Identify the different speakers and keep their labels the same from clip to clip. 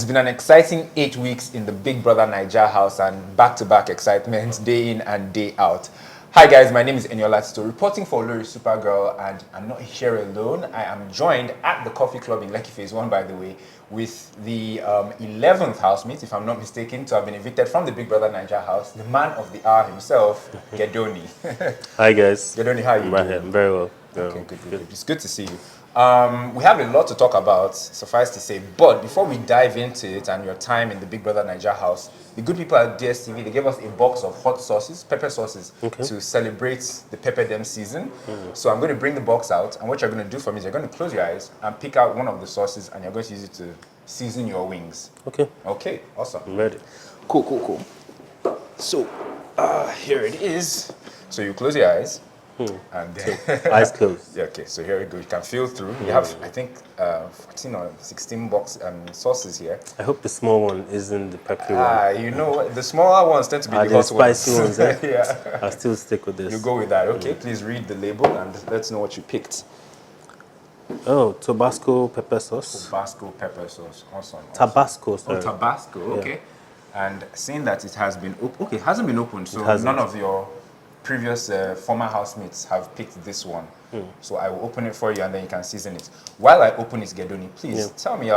Speaker 1: been an exciting 8 weeks in the Big Brother Naija house and back-to-back excitement day in and day out. Hi guys, my name is Eniola Tito, reporting for Olori Supergirl, and I'm not here alone. I am joined at the coffee club in Lekki Phase 1, by the way, with the 11th housemate, if I'm not mistaken, to have been evicted from the Big Brother Naija house, the man of the hour himself, Gedoni.
Speaker 2: Hi guys.
Speaker 1: Gedoni, how are you doing?
Speaker 2: I'm very well.
Speaker 1: Okay, good. It's good to see you. We have a lot to talk about, suffice to say, but before we dive into it and your time in the Big Brother Naija house, the good people at DSTV, they gave us a box of hot sauces, pepper sauces, to celebrate the Pepper Dem season. So I'm going to bring the box out, and what you're going to do for me is you're going to close your eyes and pick out one of the sauces, and you're going to use it to season your wings.
Speaker 2: Okay.
Speaker 1: Okay, awesome.
Speaker 2: I'm ready.
Speaker 1: Cool. So, here it is. So you close your eyes. And then
Speaker 2: Eyes closed.
Speaker 1: Yeah, okay, so here we go. You can feel through. You have, I think, 14 or 16 box sauces here.
Speaker 2: I hope the small one isn't the peppery one.
Speaker 1: You know what? The smaller ones tend to be the hot
Speaker 2: spicy
Speaker 1: ones.
Speaker 2: Eh?
Speaker 1: Yeah.
Speaker 2: I'll still stick with this.
Speaker 1: You go with that. Okay, please read the label and let's know what you picked.
Speaker 2: Oh, Tabasco pepper sauce.
Speaker 1: Tabasco pepper sauce. Awesome.
Speaker 2: Tabasco, sorry.
Speaker 1: Oh, Tabasco. Okay. Yeah. And seeing that it has been it hasn't been opened, so none of your previous former housemates have picked this one. So I will open it for you and then you can season it. While I open it, Gedoni, please tell me,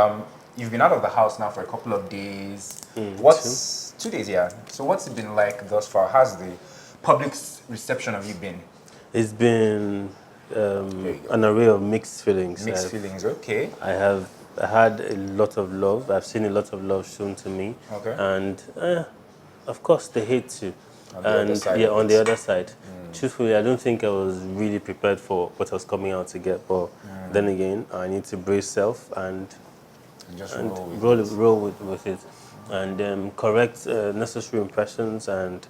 Speaker 1: you've been out of the house now for a couple of days. What's 2 days, yeah. So what's it been like thus far? How's the public's reception of you been?
Speaker 2: It's been an array of mixed feelings.
Speaker 1: Mixed feelings, okay.
Speaker 2: I had a lot of love. I've seen a lot of love shown to me.
Speaker 1: Okay.
Speaker 2: And of course, the hate too.
Speaker 1: On the other side.
Speaker 2: Truthfully, I don't think I was really prepared for what I was coming out to get. But then again, I need to brace self and
Speaker 1: just
Speaker 2: roll with it, and correct necessary impressions and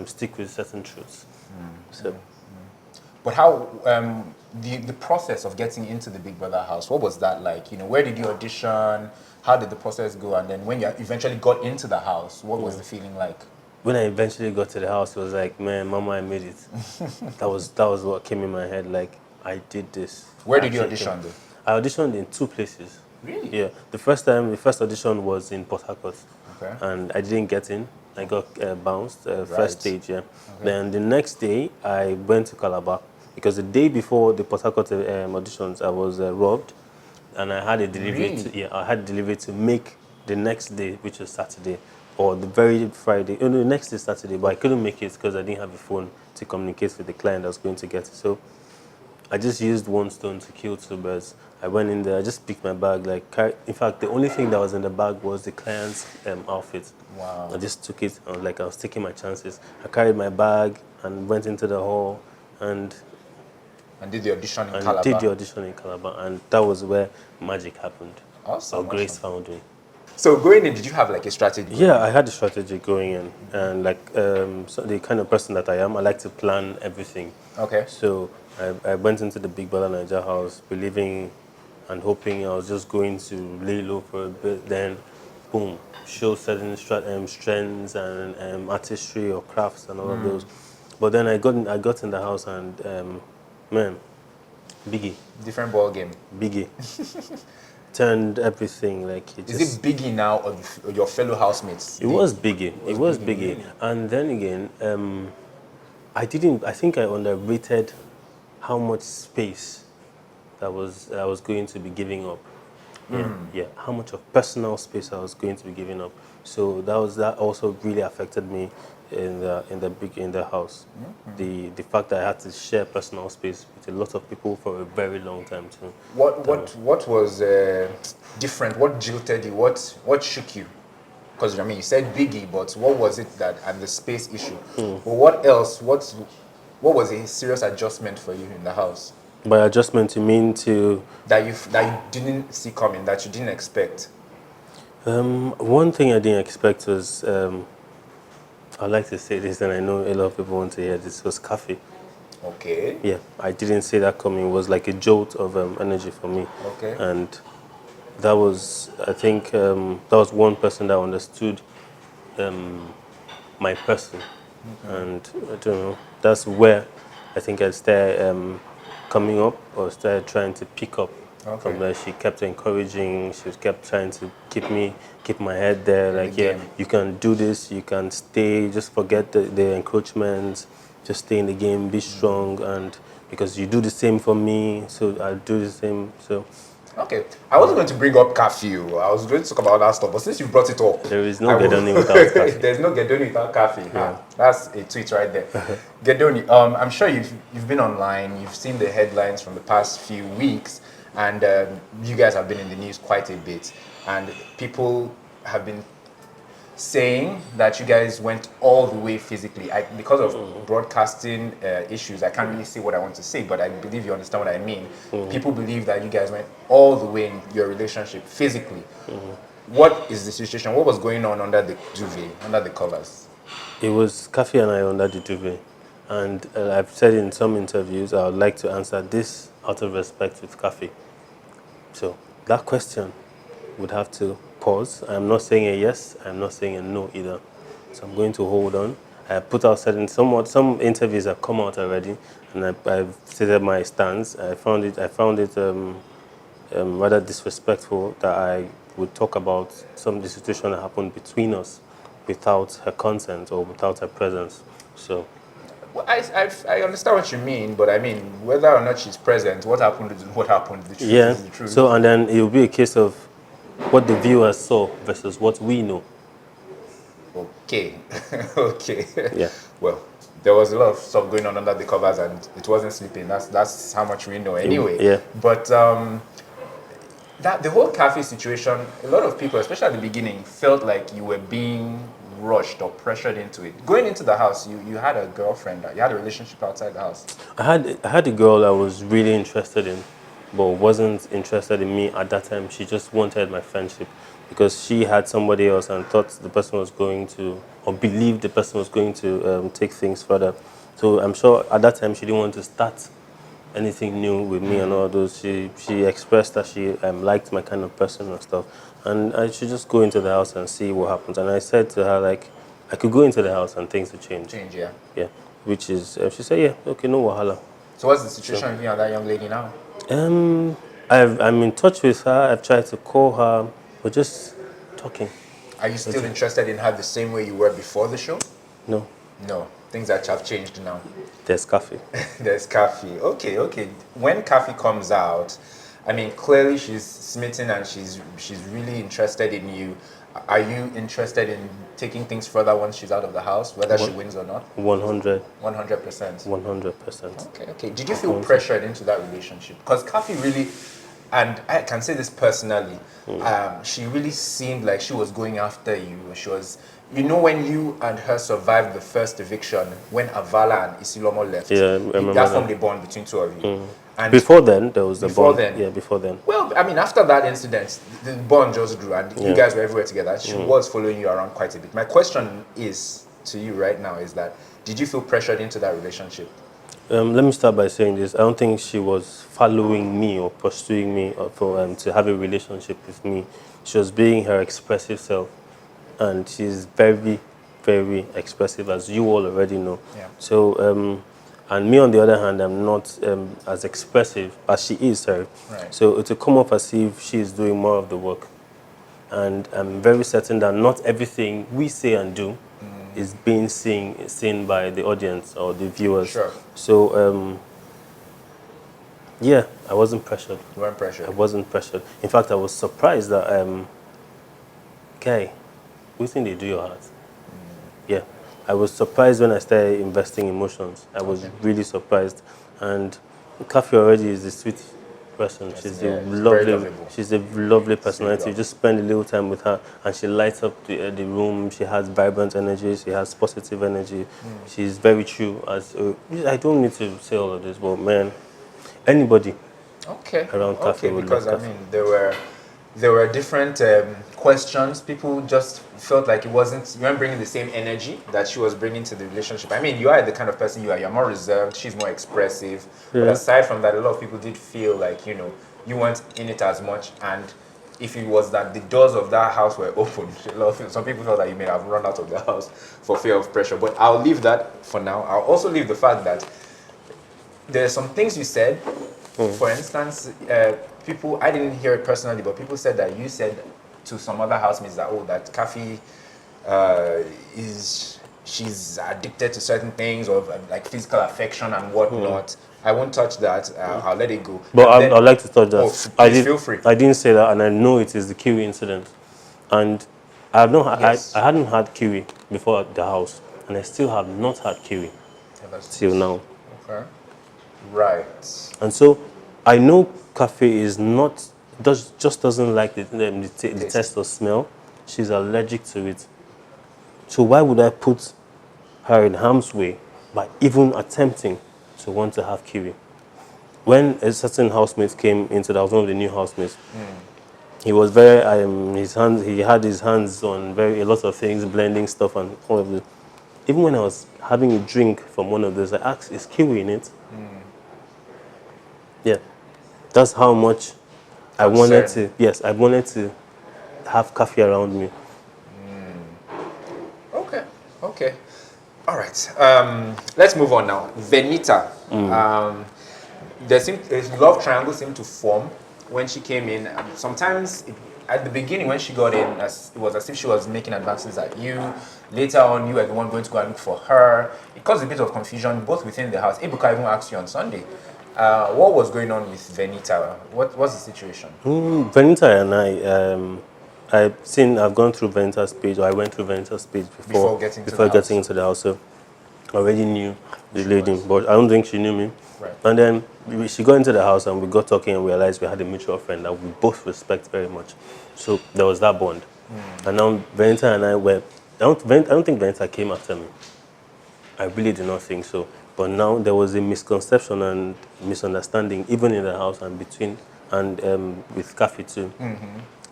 Speaker 2: stick with certain truths.
Speaker 1: But how the process of getting into the Big Brother house? What was that like? You know, where did you audition? How did the process go? And then when you eventually got into the house, what was the feeling like?
Speaker 2: When I eventually got to the house, it was like, man, Mama, I made it. that was what came in my head. Like, I did this.
Speaker 1: Where did you audition, though?
Speaker 2: I auditioned in 2 places.
Speaker 1: Really?
Speaker 2: Yeah. The first audition was in Port Harcourt.
Speaker 1: Okay.
Speaker 2: And I didn't get in. I got bounced, first stage, yeah. Okay. Then the next day, I went to Calabar. Because the day before the Port Harcourt auditions, I was robbed. And I had a delivery.
Speaker 1: Really?
Speaker 2: I had a delivery to make the next day, which was Saturday. Or the very Friday, the next day Saturday, but I couldn't make it because I didn't have a phone to communicate with the client I was going to get. So I just used one stone to kill 2 birds. I went in there, I just picked my bag. In fact, the only thing that was in the bag was the client's outfit.
Speaker 1: Wow.
Speaker 2: I just took it, I was taking my chances. I carried my bag and went into the hall and
Speaker 1: did the audition in Calabar.
Speaker 2: Did the audition in Calabar, and that was where magic happened.
Speaker 1: Awesome.
Speaker 2: Or grace found me.
Speaker 1: So going in, did you have like a strategy?
Speaker 2: Yeah, I had a strategy going in, and so the kind of person that I am, I like to plan everything.
Speaker 1: Okay.
Speaker 2: So I went into the Big Brother Naija house, believing and hoping I was just going to lay low for a bit. Then, boom, show certain strengths and artistry or crafts and all of those. But then I got in the house and man, Biggie.
Speaker 1: Different ball game.
Speaker 2: Biggie. Turned everything like it.
Speaker 1: Is it Biggie now or your fellow housemates?
Speaker 2: It was Biggie. It was Biggie. Really? And then again, I think I underrated how much space I was going to be giving up. Yeah, how much of personal space I was going to be giving up. So that also really affected me in the house. The fact that I had to share personal space with a lot of people for a very long time too.
Speaker 1: What was different? What jilted you? What shook you? Because I mean, you said Biggie, but what was it and the space issue? But what else? What was a serious adjustment for you in the house?
Speaker 2: By adjustment, you mean to
Speaker 1: that you didn't see coming, that you didn't expect?
Speaker 2: One thing I didn't expect was I like to say this, and I know a lot of people want to hear this, was Khafi.
Speaker 1: Okay.
Speaker 2: Yeah, I didn't see that coming. It was like a jolt of energy for me.
Speaker 1: Okay.
Speaker 2: And that was, I think, that was one person that understood my person. And I don't know, that's where I think I started coming up or started trying to pick up From there, she kept encouraging. She kept trying to keep my head there. Like, yeah, you can do this. You can stay. Just forget the encroachments. Just stay in the game. Be strong, and because you do the same for me, so I'll do the same. So.
Speaker 1: Okay, I wasn't going to bring up Khafi. I was going to talk about that stuff, but since you brought it up,
Speaker 2: there is no Gedoni without Khafi.
Speaker 1: There's no Gedoni without Khafi.
Speaker 2: Yeah.
Speaker 1: That's a tweet right there. Gedoni, I'm sure you've been online, you've seen the headlines from the past few weeks, and you guys have been in the news quite a bit, and people have been saying that you guys went all the way physically. Because of broadcasting issues, I can't really say what I want to say, but I believe you understand what I mean. People believe that you guys went all the way in your relationship physically. What is the situation? What was going on under the duvet, under the covers?
Speaker 2: It was Khafi and I under the duvet. And I've said in some interviews, I would like to answer this out of respect with Khafi. So that question would have to pause. I'm not saying a yes, I'm not saying a no either. So I'm going to hold on. I put out some interviews have come out already, and I've stated my stance. I found it rather disrespectful that I would talk about the situation that happened between us without her consent or without her presence. So.
Speaker 1: Well, I understand what you mean, but I mean, whether or not she's present, what happened is what happened. The truth is the truth.
Speaker 2: So, and then it will be a case of what the viewers saw versus what we know.
Speaker 1: Okay. Okay.
Speaker 2: Yeah.
Speaker 1: Well, there was a lot of stuff going on under the covers, and it wasn't sleeping. That's how much we know anyway.
Speaker 2: Yeah.
Speaker 1: But that the whole Khafi situation, a lot of people, especially at the beginning, felt like you were being rushed or pressured into it. Going into the house, you had a girlfriend, you had a relationship outside the house.
Speaker 2: I had a girl I was really interested in, but wasn't interested in me at that time. She just wanted my friendship because she had somebody else and thought the person was going to, or believed the person was going to take things further. So I'm sure at that time she didn't want to start anything new with me and all those. She expressed that she liked my kind of person and stuff. And I should just go into the house and see what happens. And I said to her, like, I could go into the house and things would change.
Speaker 1: Yeah.
Speaker 2: Yeah. Which is, she said, yeah, okay, no wahala.
Speaker 1: So what's the situation with you and that young lady now?
Speaker 2: I'm in touch with her. I've tried to call her. We're just talking.
Speaker 1: Are you still interested in her the same way you were before the show?
Speaker 2: No.
Speaker 1: No. Things that have changed now.
Speaker 2: There's Khafi.
Speaker 1: There's Khafi. Okay. When Khafi comes out, I mean, clearly she's smitten and she's really interested in you. Are you interested in taking things further once she's out of the house, whether she wins or not?
Speaker 2: 100%.
Speaker 1: 100%.
Speaker 2: 100%.
Speaker 1: Okay. Did you feel pressured into that relationship? Because Khafi really, and I can say this personally, she really seemed like she was going after you. She was, when you and her survived the first eviction, when Avala and Isilomo left, that formed a bond between two of you. And
Speaker 2: before then, there was the bond. Yeah, before then.
Speaker 1: Well, I mean, after that incident, the bond just grew, and you guys were everywhere together. She was following you around quite a bit. My question is to you right now is that, did you feel pressured into that relationship?
Speaker 2: Let me start by saying this. I don't think she was following me or pursuing me or to have a relationship with me. She was being her expressive self. And she's very, very expressive, as you all already know.
Speaker 1: Yeah.
Speaker 2: So, and me on the other hand, I'm not as expressive as she is, sorry.
Speaker 1: Right.
Speaker 2: So it will come off as if she is doing more of the work. And I'm very certain that not everything we say and do is being seen by the audience or the viewers.
Speaker 1: Sure.
Speaker 2: So, yeah, I wasn't pressured.
Speaker 1: You weren't pressured?
Speaker 2: I wasn't pressured. In fact, I was surprised that, okay, we think they do your heart. Yeah. I was surprised when I started investing emotions. I was really surprised. And Khafi already is a sweet person. Yes, she's a lovely personality. You just spend a little time with her and she lights up the room. She has vibrant energy. She has positive energy. She's very true. I don't need to say all of this, but man, anybody around Khafi would love Khafi.
Speaker 1: I mean, there were different questions. People just felt like you weren't bringing the same energy that she was bringing to the relationship. I mean, you are the kind of person you are. You're more reserved. She's more expressive. Yeah. But aside from that, a lot of people did feel like, you weren't in it as much. And if it was that the doors of that house were open, some people felt that you may have run out of the house for fear of pressure. But I'll leave that for now. I'll also leave the fact that there are some things you said. For instance, people, I didn't hear it personally, but people said that you said to some other housemates that, oh, that Khafi she's addicted to certain things, or like physical affection and whatnot. I won't touch that. I'll let it go.
Speaker 2: But I'd like to touch that.
Speaker 1: Oh, please feel free.
Speaker 2: I didn't say that, and I know it is the Kiwi incident. And I have not.
Speaker 1: Yes.
Speaker 2: I hadn't had Kiwi before at the house, and I still have not had Kiwi till now.
Speaker 1: Okay. Right.
Speaker 2: And so I know Khafi is not just doesn't like the taste or smell. She's allergic to it. So why would I put her in harm's way by even attempting to want to have Kiwi? When a certain housemate came into the house, one of the new housemates, he was very he had his hands on a lot of things, blending stuff and all of it. Even when I was having a drink from one of those, I asked, is Kiwi in it? Yeah. That's how much I wanted to, yes, I wanted to have Khafi around me.
Speaker 1: Okay, okay. All right. Let's move on now. Venita. A love triangle seemed to form when she came in. Sometimes, at the beginning, when she got in, it was as if she was making advances at you. Later on, you were the one going to go and look for her. It caused a bit of confusion, both within the house. Ebuka even asked you on Sunday, what was going on with Venita? What's the situation?
Speaker 2: Venita and I've gone through Venita's page, or I went through Venita's page before getting into the house. So I already knew the lady, but I don't think she knew me.
Speaker 1: Right.
Speaker 2: And then she got into the house and we got talking and realized we had a mutual friend that we both respect very much. So there was that bond. And now Venita and I were, I don't think Venita came after me. I really do not think so. But now there was a misconception and misunderstanding even in the house and between with Khafi too,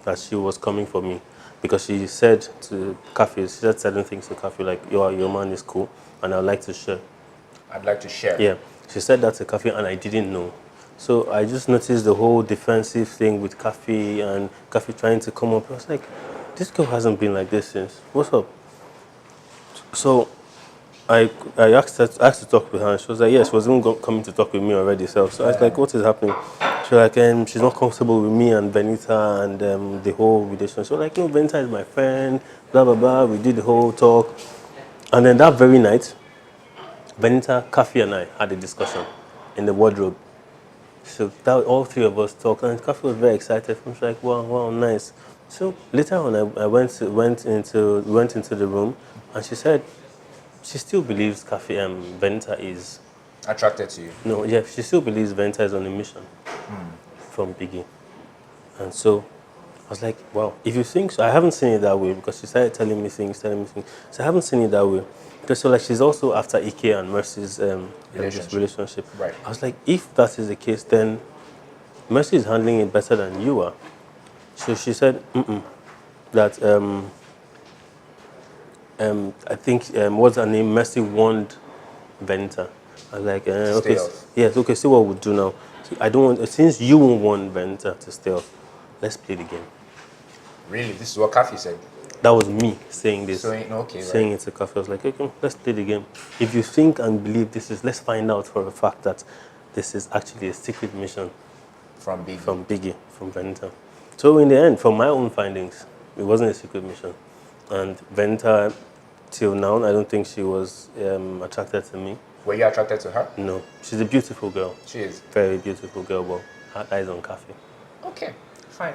Speaker 2: that she was coming for me. Because she said to Khafi, she said certain things to Khafi like, your man is cool and I'd like to share.
Speaker 1: I'd like to share.
Speaker 2: Yeah. She said that to Khafi and I didn't know. So I just noticed the whole defensive thing with Khafi and Khafi trying to come up. I was like, this girl hasn't been like this since. What's up? So I asked to talk with her and she was like, yes, she was even coming to talk with me already. So I was like, what is happening? She was like, she's not comfortable with me and Venita and the whole relationship. She was like, no, Venita is my friend, blah, blah, blah. We did the whole talk. And then that very night, Venita, Khafi and I had a discussion in the wardrobe. So all three of us talked and Khafi was very excited. I was like, wow, nice. So later on, I went into the room and she said she still believes Venita is
Speaker 1: attracted to you.
Speaker 2: No, yeah, she still believes Venita is on a mission from Biggie. And so I was like, wow, if you think so, I haven't seen it that way because she started telling me things. So I haven't seen it that way. Because so like she's also after Ike and Mercy's relationship.
Speaker 1: Right.
Speaker 2: I was like, if that is the case, then Mercy is handling it better than you are. So she said, that I think what's her name? Mercy warned Venita. I was like, okay, yes, okay. See what we'll do now. I don't want, since you won't want Venita to stay off, let's play the game.
Speaker 1: Really, this is what Khafi said.
Speaker 2: That was me saying this.
Speaker 1: Saying
Speaker 2: it to Khafi. I was like, okay, let's play the game. If you think and believe this is, let's find out for a fact that this is actually a secret mission
Speaker 1: from
Speaker 2: Biggie, from Venita. So in the end, from my own findings, it wasn't a secret mission. And Venita, till now, I don't think she was attracted to me.
Speaker 1: Were you attracted to her?
Speaker 2: No. She's a beautiful girl.
Speaker 1: She is.
Speaker 2: Very beautiful girl, but her eyes on Khafi.
Speaker 1: Okay, fine.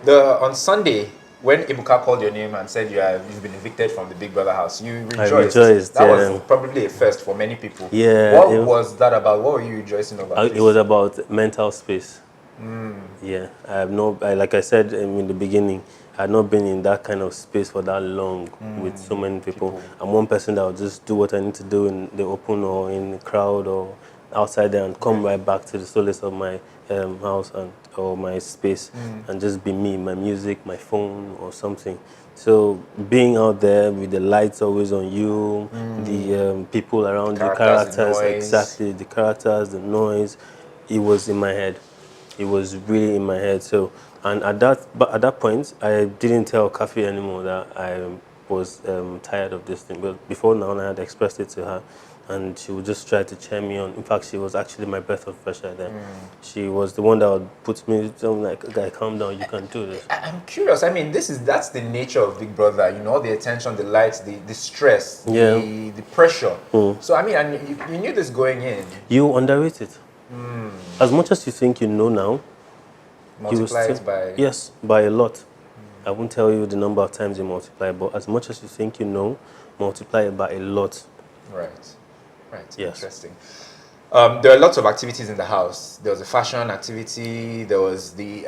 Speaker 1: On Sunday, when Ebuka called your name and said you've been evicted from the Big Brother house, you rejoiced.
Speaker 2: I rejoiced.
Speaker 1: That was probably a first for many people.
Speaker 2: Yeah.
Speaker 1: What was that about? What were you rejoicing about?
Speaker 2: It was about mental space. Yeah. Like I said in the beginning, I had not been in that kind of space for that long with so many people. I'm one person that will just do what I need to do in the open or in the crowd or outside there and come right back to the solace of my house or my space and just be me, my music, my phone or something. So being out there with the lights always on you, the people around you, characters, exactly, the characters, the noise, it was in my head. It was really in my head. So, and at that point, I didn't tell Khafi anymore that I was tired of this thing. But before now, I had expressed it to her and she would just try to cheer me on. In fact, she was actually my breath of fresh air then. She was the one that would put me something like, "Guy, calm down, you can do this."
Speaker 1: I'm curious. I mean, that's the nature of Big Brother. You know, the attention, the lights, the stress, the pressure. So I mean, and you knew this going in.
Speaker 2: You underrate it. As much as you think you know now,
Speaker 1: Multiply it by...
Speaker 2: Yes, by a lot. I won't tell you the number of times you multiply, but as much as you think you know, multiply it by a lot.
Speaker 1: Right.
Speaker 2: Yes.
Speaker 1: Interesting. There are lots of activities in the house. There was a fashion activity. There was the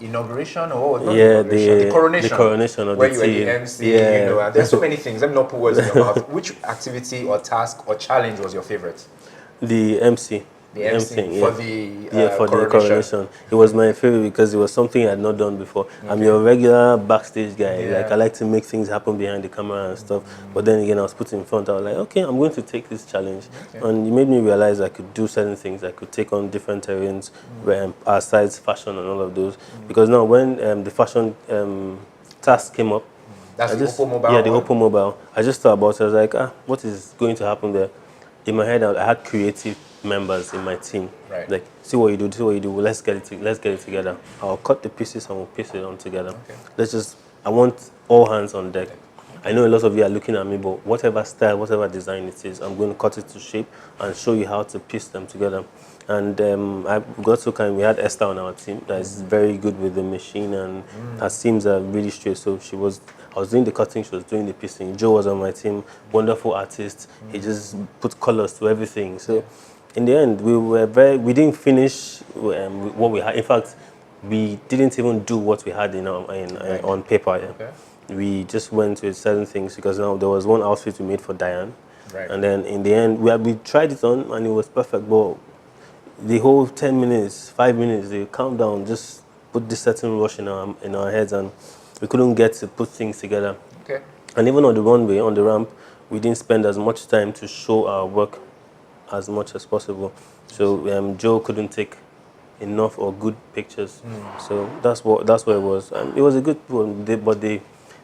Speaker 1: inauguration, or not the coronation.
Speaker 2: The coronation of
Speaker 1: where
Speaker 2: the
Speaker 1: you were
Speaker 2: team.
Speaker 1: the MC. You know, and there's so many things. Let me not put words in your mouth. Which activity or task or challenge was your favorite?
Speaker 2: The MC.
Speaker 1: The MC for the
Speaker 2: coronation. It was my favorite because it was something I had not done before. I'm your regular backstage guy. Like, I like to make things happen behind the camera and stuff. But then again, I was put in front. I was like, okay, I'm going to take this challenge. And it made me realize I could do certain things. I could take on different terrains, aside fashion and all of those. Because now when the fashion task came up,
Speaker 1: that's the Oppo Mobile.
Speaker 2: Yeah, the Oppo Mobile. I just thought about it. I was like, what is going to happen there? In my head, I had creative members in my team.
Speaker 1: Right.
Speaker 2: Like, see what you do. Well, let's get it together. I'll cut the pieces and we'll piece it on together. Okay. I want all hands on deck. I know a lot of you are looking at me, but whatever style, whatever design it is, I'm going to cut it to shape and show you how to piece them together. And I got so kind. We had Esther on our team that is very good with the machine, and her seams are really straight. So I was doing the cutting, she was doing the piecing. Joe was on my team, wonderful artist. He just put colors to everything. So in the end, we didn't finish what we had. In fact, we didn't even do what we had on paper. Yeah. Okay. We just went with certain things because now there was one outfit we made for Diane. Right. And then in the end, we tried it on and it was perfect. But the whole 10 minutes, 5 minutes, the countdown just put this certain rush in our heads, and we couldn't get to put things together. Okay. And even on the runway, on the ramp, we didn't spend as much time to show our work as much as possible. So Joe couldn't take enough or good pictures. So that's what it was. And it was a good one, but the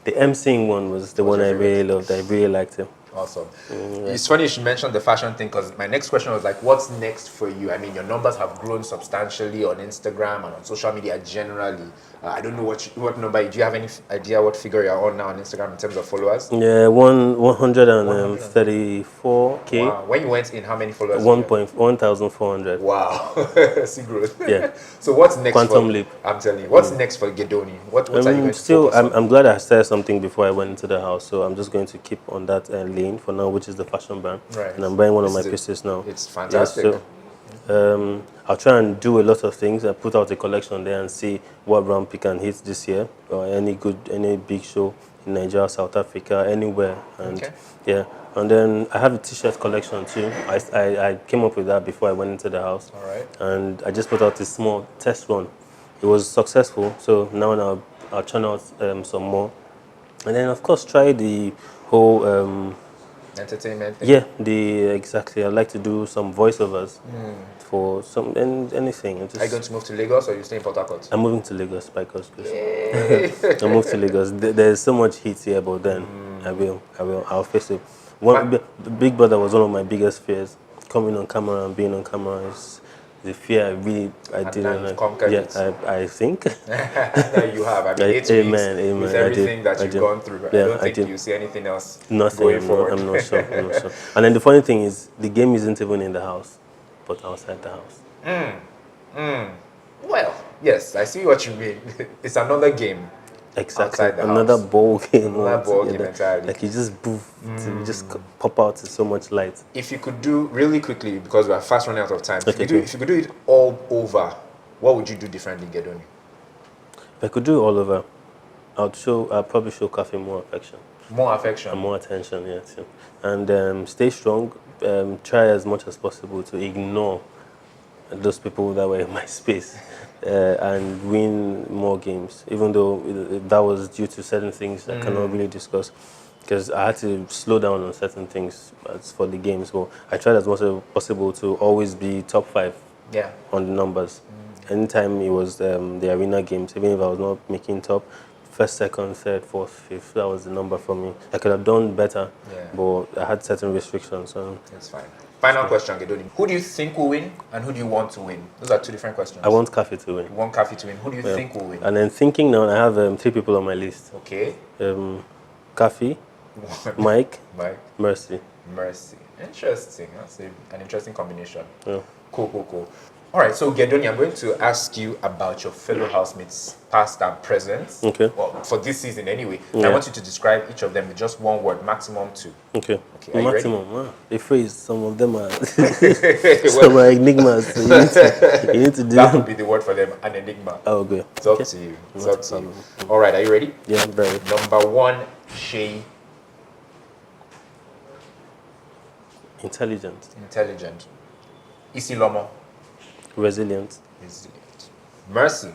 Speaker 2: emceeing one was the one I really loved. I really liked it.
Speaker 1: Awesome. It's funny you should mention the fashion thing, because my next question was like, what's next for you? I mean, your numbers have grown substantially on Instagram and on social media generally. I don't know what number. Do you have any idea what figure you're on now on Instagram in terms of followers?
Speaker 2: Yeah, 134K.
Speaker 1: Wow. When you went in, how many followers?
Speaker 2: 1,400.
Speaker 1: Wow. See growth.
Speaker 2: Yeah.
Speaker 1: So what's next?
Speaker 2: Quantum leap.
Speaker 1: I'm telling you. What's next for Gedoni? What are you going to focus on?
Speaker 2: I'm glad I started something before I went into the house, so I'm just going to keep on that lane for now, which is the fashion brand. Right. And I'm buying one of my pieces now.
Speaker 1: It's fantastic.
Speaker 2: Yeah, so, I'll try and do a lot of things. I put out a collection there and see what ramp we can hit this year, or any big show in Naija, South Africa, anywhere. And and then I have a t-shirt collection too. I came up with that before I went into the house.
Speaker 1: All right.
Speaker 2: And I just put out a small test run. It was successful, so now I'll churn out some more. And then of course try the whole
Speaker 1: entertainment thing.
Speaker 2: Yeah, exactly. I'd like to do some voiceovers for anything.
Speaker 1: Are you going to move to Lagos or you stay in Port Harcourt?
Speaker 2: I'm moving to Lagos by God's grace. I'll move to Lagos. There's so much heat here, but then I'll face it. Big Brother was one of my biggest fears. Coming on camera and being on camera is the fear I didn't like. I think.
Speaker 1: No, you have. I mean, 8 weeks with everything that you've gone through.
Speaker 2: Yeah,
Speaker 1: I don't think you see anything else
Speaker 2: Nothing,
Speaker 1: going forward.
Speaker 2: I'm not sure. And then the funny thing is, the game isn't even in the house, but outside the house.
Speaker 1: Well, yes, I see what you mean. It's another game.
Speaker 2: Exactly. Another ball game.
Speaker 1: Another ball game entirely.
Speaker 2: Like you just you just pop out to so much light.
Speaker 1: If you could do really quickly, because we are fast running out of time. If you could do it all over, what would you do differently, Gedoni?
Speaker 2: If I could do it all over, I'd probably show Khafi more affection.
Speaker 1: More affection.
Speaker 2: And more attention, yes. And stay strong. Try as much as possible to ignore those people that were in my space. And win more games, even though that was due to certain things I cannot really discuss, because I had to slow down on certain things as for the games. But I tried as much as possible to always be top 5 on the numbers. Anytime it was the arena games, even if I was not making top, first, second, third, fourth, fifth. That was the number for me. I could have done better, but I had certain restrictions. So
Speaker 1: that's fine. Final question, Gedoni. Who do you think will win, and who do you want to win? Those are two different questions.
Speaker 2: I want Khafi to win.
Speaker 1: You want Khafi to win. Who do you think will win?
Speaker 2: And then thinking now, I have 3 people on my list.
Speaker 1: Okay.
Speaker 2: Khafi, Mike, Mercy.
Speaker 1: Mercy. Interesting. That's an interesting combination.
Speaker 2: Yeah.
Speaker 1: Cool. All right, so Gedoni, I'm going to ask you about your fellow housemates, past and present.
Speaker 2: Okay.
Speaker 1: Well, for this season anyway. I want you to describe each of them with just one word, maximum 2.
Speaker 2: Okay.
Speaker 1: Are you
Speaker 2: maximum. Wow. The phrase, some of them are some are enigmas. So you need to do
Speaker 1: that would be the word for them, an enigma.
Speaker 2: Oh, okay.
Speaker 1: It's up to you. It's up to you. All right, are you ready?
Speaker 2: Yeah, I'm very.
Speaker 1: Number 1, Shay.
Speaker 2: Intelligent.
Speaker 1: Isilomo.
Speaker 2: Resilient.
Speaker 1: Mercy.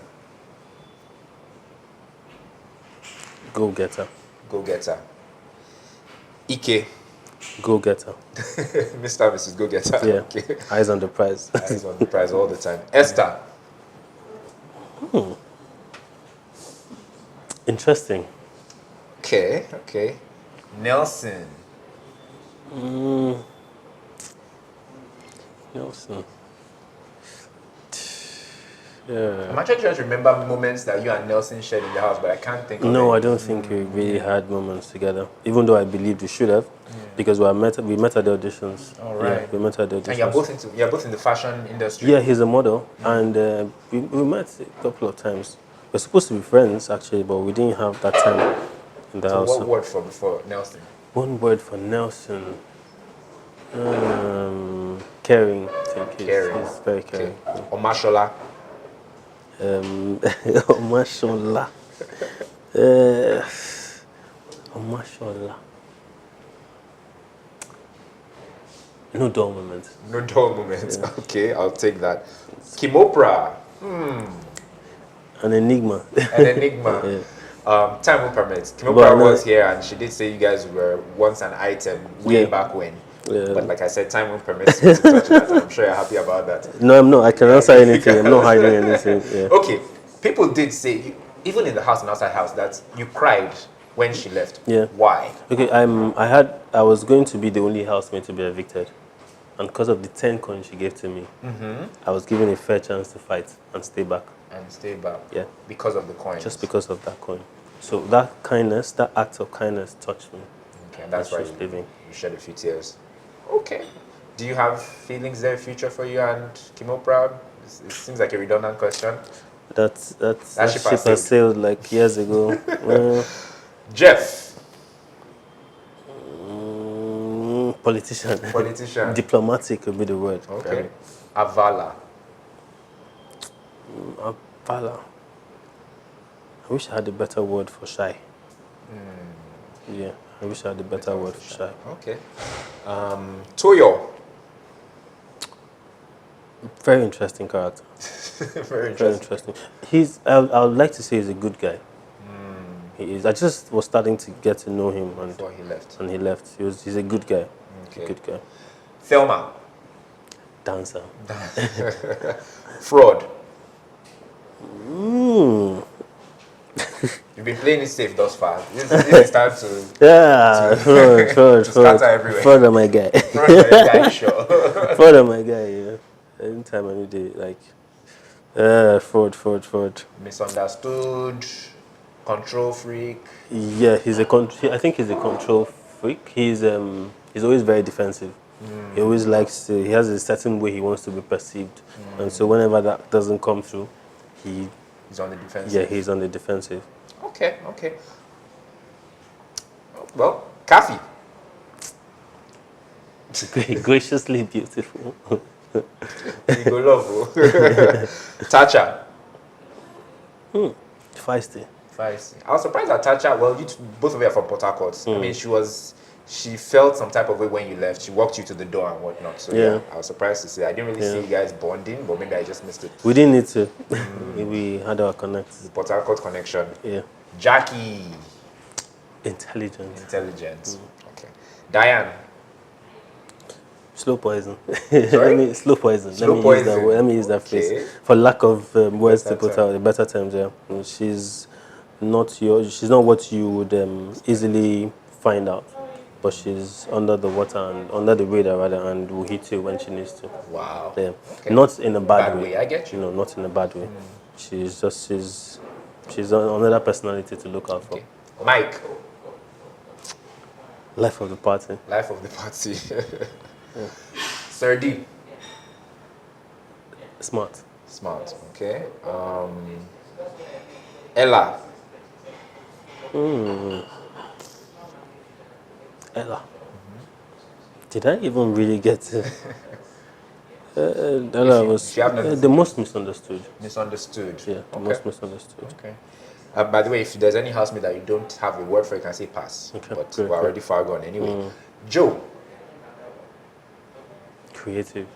Speaker 2: Go-getter.
Speaker 1: Ike.
Speaker 2: Go-getter.
Speaker 1: Mr. and Mrs. Go-getter.
Speaker 2: Yeah.
Speaker 1: Okay.
Speaker 2: Eyes on the prize.
Speaker 1: Eyes on the prize all the time. Esther.
Speaker 2: Interesting.
Speaker 1: Okay. Nelson.
Speaker 2: Nelson. Yeah.
Speaker 1: I'm actually trying to remember moments that you and Nelson shared in the house, but I can't think of it.
Speaker 2: No, I don't think we really had moments together, even though I believed we should have, because we met at the auditions.
Speaker 1: All right.
Speaker 2: Yeah, we met at the auditions.
Speaker 1: And you're both in the fashion industry?
Speaker 2: Yeah, he's a model, and we met a couple of times. We're supposed to be friends, actually, but we didn't have that time in the house.
Speaker 1: What word for Nelson?
Speaker 2: One word for Nelson. Caring, I think. He's very caring.
Speaker 1: Okay. Omashola.
Speaker 2: Omashola. Omashola. No dull moments.
Speaker 1: No dull moments. Yeah. Okay, I'll take that. Kimopra.
Speaker 2: An enigma.
Speaker 1: An enigma.
Speaker 2: Yeah.
Speaker 1: Time will permit. Kimopra was here and she did say you guys were once an item way back when. Yeah. But like I said, time won't permit me to touch that. I'm sure you're happy about that.
Speaker 2: No, I'm not. I can answer anything. I'm not hiding anything. Yeah.
Speaker 1: Okay. People did say, even in the house and outside house, that you cried when she left.
Speaker 2: Yeah.
Speaker 1: Why?
Speaker 2: Okay. I was going to be the only housemate to be evicted, and because of the 10 coins she gave to me, I was given a fair chance to fight and stay back.
Speaker 1: Yeah. Because of the coin.
Speaker 2: Just because of that coin. So that kindness, that act of kindness, touched me.
Speaker 1: Okay, and that's why you shed a few tears. Okay. Do you have feelings there, future for you and Kimopra? It seems like a redundant question.
Speaker 2: That ship has sailed like years ago.
Speaker 1: Jeff.
Speaker 2: Politician. Diplomatic would be the word.
Speaker 1: Okay. Avala.
Speaker 2: Avala. I wish I had a better word for shy. Yeah, I wish I had a better word for shy.
Speaker 1: Okay. Toyo.
Speaker 2: Very interesting character.
Speaker 1: Very interesting.
Speaker 2: I would like to say he's a good guy. He is. I just was starting to get to know him
Speaker 1: before he left.
Speaker 2: And he left. He's a good guy.
Speaker 1: Okay.
Speaker 2: A good guy.
Speaker 1: Thelma.
Speaker 2: Dancer.
Speaker 1: Fraud. You've been playing it safe thus far. This is time to
Speaker 2: fraud,
Speaker 1: scatter everywhere.
Speaker 2: Fraud on my guy.
Speaker 1: Fraud on my guy, sure.
Speaker 2: Fraud on my guy, yeah. Anytime, any day, like fraud.
Speaker 1: Misunderstood, control freak.
Speaker 2: Yeah, I think he's a control freak. He's always very defensive. He always likes he has a certain way he wants to be perceived, and so whenever that doesn't come through,
Speaker 1: he's on the defensive.
Speaker 2: Yeah, he's on the defensive.
Speaker 1: Okay. Well, Khafi.
Speaker 2: Graciously beautiful.
Speaker 1: You go love. Tacha.
Speaker 2: Feisty.
Speaker 1: I was surprised at Tacha. Well, both of you are from Port Harcourt. I mean, she felt some type of way when you left. She walked you to the door and whatnot. So yeah, I was surprised to see. I didn't really see you guys bonding, but maybe I just missed it.
Speaker 2: We didn't need to. We had our connect.
Speaker 1: The Port Harcourt connection.
Speaker 2: Yeah.
Speaker 1: Jackie.
Speaker 2: Intelligent.
Speaker 1: Okay. Diane.
Speaker 2: Slow poison.
Speaker 1: Sorry?
Speaker 2: Slow poison. Let me use that phrase. For lack of words to put out, the better terms, yeah. She's she's not what you would easily find out, but she's under the water and under the radar rather, and will hit you when she needs to.
Speaker 1: Wow.
Speaker 2: Yeah.
Speaker 1: Okay.
Speaker 2: Not in a bad way.
Speaker 1: I get you.
Speaker 2: No, not in a bad way. She's another personality to look out for.
Speaker 1: Okay. Mike.
Speaker 2: Life of the party.
Speaker 1: Life of the party. Sir D.
Speaker 2: Smart.
Speaker 1: Smart. Okay. Ella.
Speaker 2: Ella. Did I even really get to... Ella was the most misunderstood.
Speaker 1: Misunderstood.
Speaker 2: Yeah, the most misunderstood.
Speaker 1: Okay. By the way, if there's any housemate that you don't have a word for, you can say pass.
Speaker 2: Okay,
Speaker 1: but
Speaker 2: great,
Speaker 1: we're already far gone anyway. Joe.
Speaker 2: Creative.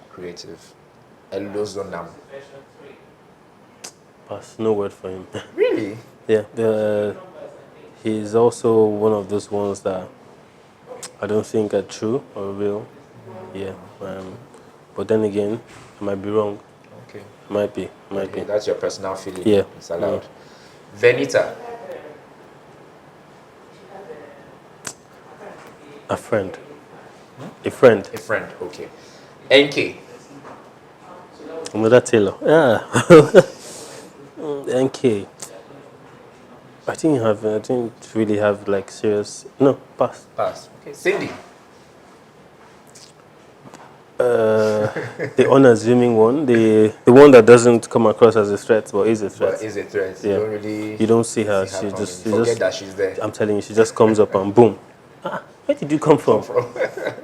Speaker 1: Elozonam.
Speaker 2: Pass. No word for him.
Speaker 1: Really?
Speaker 2: Yeah. He's also one of those ones that I don't think are true or real. Yeah. But then again, I might be wrong.
Speaker 1: Okay.
Speaker 2: Might be.
Speaker 1: That's your personal feeling.
Speaker 2: Yeah.
Speaker 1: It's allowed. Venita.
Speaker 2: A friend. A friend.
Speaker 1: Okay. NK.
Speaker 2: Another Taylor. Yeah. NK. I didn't really have like serious. No, pass.
Speaker 1: Okay. Cindy.
Speaker 2: The unassuming one, the one that doesn't come across as a threat, but is a threat.
Speaker 1: Yeah.
Speaker 2: You don't see her.
Speaker 1: Forget that she's there.
Speaker 2: I'm telling you, she just comes up and boom. Where did you come from?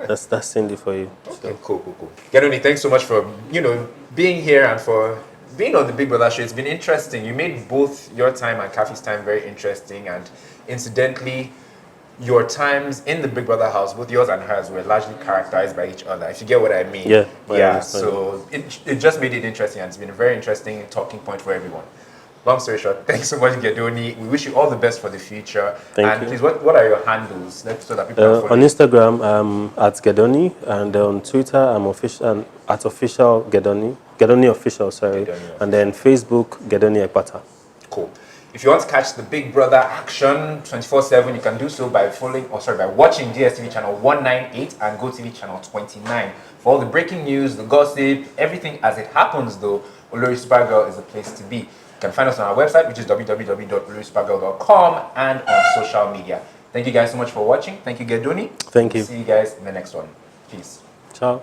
Speaker 2: That's Cindy for you.
Speaker 1: Okay, so. Cool. Gedoni, thanks so much for being here and for being on the Big Brother show. It's been interesting. You made both your time and Khafi's time very interesting, and incidentally, your times in the Big Brother house, both yours and hers, were largely characterized by each other, if you get what I mean.
Speaker 2: Yeah.
Speaker 1: So it just made it interesting, and it's been a very interesting talking point for everyone. Long story short, thanks so much, Gedoni. We wish you all the best for the future.
Speaker 2: Thank you.
Speaker 1: Please, what are your handles? So that people
Speaker 2: on Instagram, I'm at Gedoni, and on Twitter, I'm at official Gedoni. Gedoni official, sorry. And then Facebook, Gedoni Ekpata. Cool.
Speaker 1: If you want to catch the Big Brother action 24/7, you can do so by watching DSTV channel 198 and GoTV channel 29. For all the breaking news, the gossip, everything as it happens though, Olori Supergirl is the place to be. You can find us on our website, which is www.olorisupergirl.com, and on social media. Thank you guys so much for watching. Thank you, Gedoni.
Speaker 2: Thank you.
Speaker 1: See you guys in the next one. Peace.
Speaker 2: Ciao.